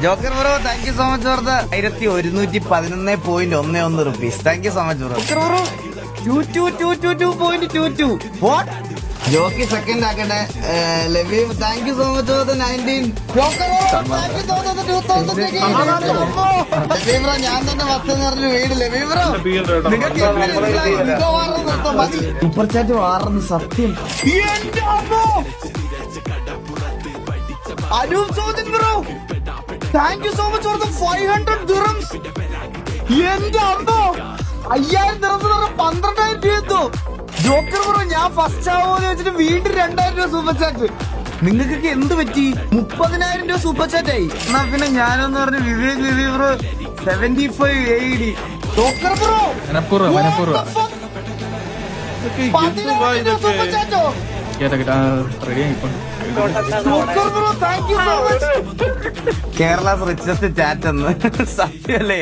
Joker bro thank you so much for the 1111.11 rupees. Thank you so much bro. Joker bro 2222.22 what? ജോക്കി second ആക്കട്ടെ. ലവീവ് thank you so much for the 19. Joker bro thank you so much 2000. ലവീവ് bro ഞാൻ തന്നെ വസ്തു പറഞ്ഞു വീട്. ലവീവ് bro നിങ്ങൾക്ക് മതി. സൂപ്പർ ചാറ്റ് വാറുന്നു സത്യം. Anoop Sojan bro thank you so much for the 500 dirhams. എന്റെ അമ്മോ 5000 dirhams 12,000 രൂപ എത്തോ. ജോക്കർ ബ്രോ ഞാൻ ഫസ്റ്റ് ആവോന്ന് വെച്ചിട്ട് വീണ്ടും 2000 രൂപ സൂപ്പർ ചാറ്റ്. നിങ്ങൾക്കൊക്കെ എന്ത് പറ്റി? 30,000 രൂപ സൂപ്പർ ചാറ്റ് ആയി. എന്നാ പിന്നെ ഞാനെന്ന് പറഞ്ഞു Vivek bro 75 AED. Joker bro 15,000 രൂപ സൂപ്പർ ചാറ്റോ. കേരള റിച്ചസ്റ്റ് ചാറ്റ് എന്ന് സത്യമല്ലേ?